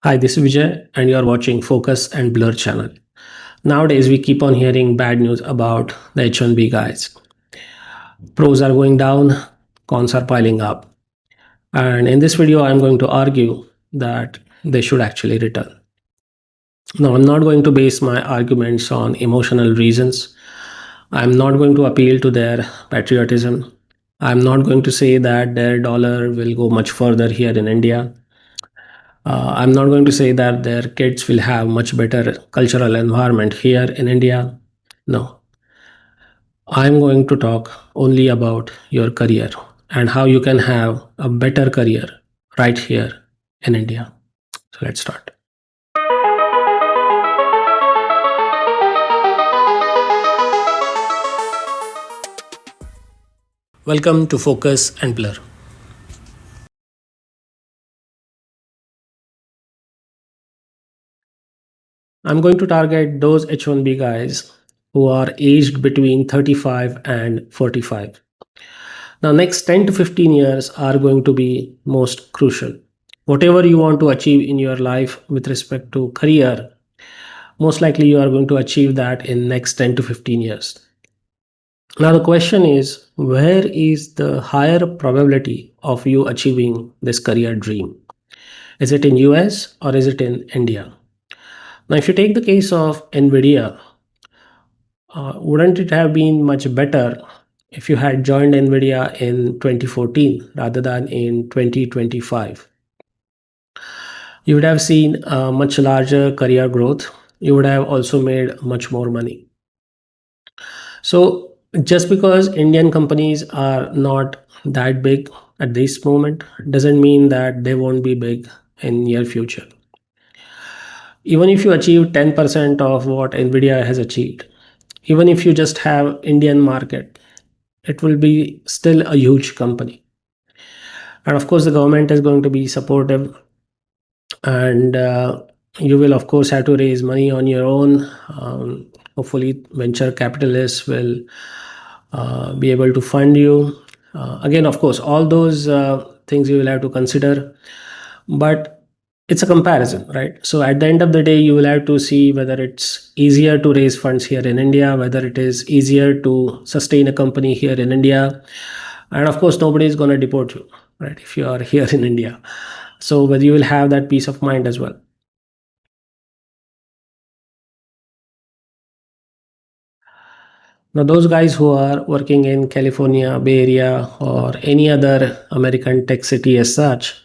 Hi, this is Vijay, and you are watching Focus and Blur channel. Nowadays, we keep on hearing bad news about the H1-B guys. Pros are going down, cons are piling up. And in this video, I'm going to argue that they should actually return. Now, I'm not going to base my arguments on emotional reasons. I'm not going to appeal to their patriotism. I'm not going to say that their dollar will go much further here in India. I'm not going to say that their kids will have much better cultural environment here in India. No, I'm going to talk only about your career and how you can have a better career right here in India. So let's start. Welcome to Focus and Blur. I'm going to target those H1B guys who are aged between 35 and 45. Now, next 10 to 15 years are going to be most crucial. Whatever you want to achieve in your life with respect to career, most likely you are going to achieve that in next 10 to 15 years. Now, the question is, where is the higher probability of you achieving this career dream? Is it in US or is it in India? Now, if you take the case of NVIDIA, wouldn't it have been much better if you had joined NVIDIA in 2014 rather than in 2025? You would have seen a much larger career growth. You would have also made much more money. So, just because Indian companies are not that big at this moment doesn't mean that they won't be big in near future. Even if you achieve 10% of what Nvidia has achieved, even if you just have Indian market, it will be still a huge company. And of course, the government is going to be supportive, and you will of course have to raise money on your own. Hopefully, venture capitalists will be able to fund you. Again, of course, all those things you will have to consider, but it's a comparison, right? So at the end of the day, you will have to see whether it's easier to raise funds here in India, whether it is easier to sustain a company here in India. And of course, nobody is going to deport you, right, if you are here in India. So whether you will have that peace of mind as well. Now, those guys who are working in California, Bay Area, or any other American tech city as such,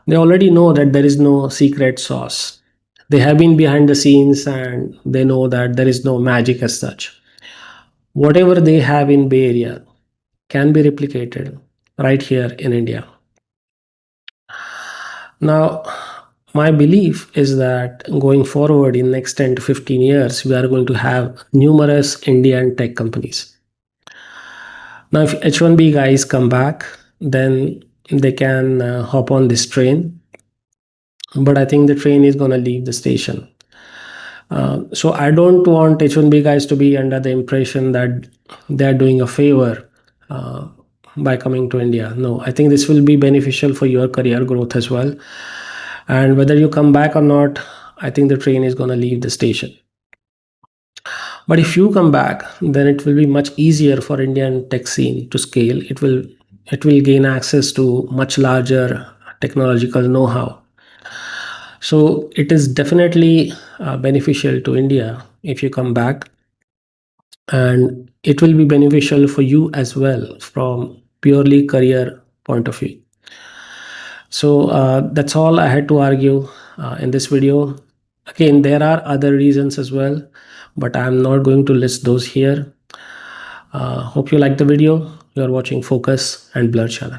they already know that there is no secret sauce. They have been behind the scenes and they know that there is no magic as such. Whatever they have in Bay Area can be replicated right here in India. Now, my belief is that going forward in next 10 to 15 years, we are going to have numerous Indian tech companies. Now, if H1B guys come back, then they can hop on this train. But I think the train is going to leave the station. So I don't want H1B guys to be under the impression that they are doing a favor by coming to India. No, I think this will be beneficial for your career growth as well. And whether you come back or not, I think the train is going to leave the station. But if you come back, then it will be much easier for Indian tech scene to scale. It will gain access to much larger technological know-how. So it is definitely beneficial to India if you come back, and it will be beneficial for you as well from purely career point of view. So that's all I had to argue in this video. Again, there are other reasons as well, but I'm not going to list those here. Hope you like the video. You are watching Focus and Blur channel.